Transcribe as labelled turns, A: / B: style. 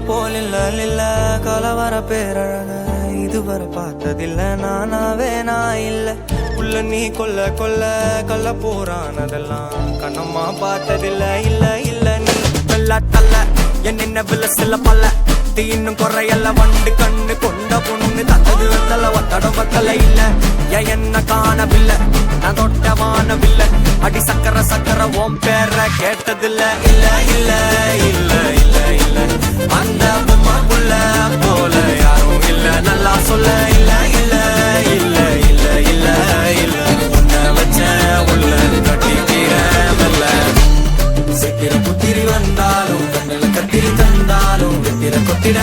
A: போல் இல்ல கலவர பேரழக இதுவரை பார்த்ததில்ல நானாவே நான் இல்ல உள்ள நீ கொல்ல கல்ல போறானதெல்லாம் கண்ணம்மா பார்த்ததில்ல இல்ல நீ வெள்ள தள்ள என்ன வில்ல சில பல்ல இன்னும் குறையல்ல வண்டு கண்ணு கொண்ட பொண்ணு தத்தது வெத்தல ஒத்தடம் வத்தல இல்ல என்ன காணவில்லை நான் தொட்ட வானவில்லை அடி சக்கர ஓம் பேர கேட்டதில்ல இல்ல அந்த பொம்மாக்குள்ள போல யாரும் இல்ல நல்லா சொல்ல இல்ல உன்ன வச்ச உள்ள கட்டிக்கிற மெல்ல சித்திர புத்திரி வந்தாலும் கண்ணில கத்திரி தந்தாலும் வெத்திர கொத்திட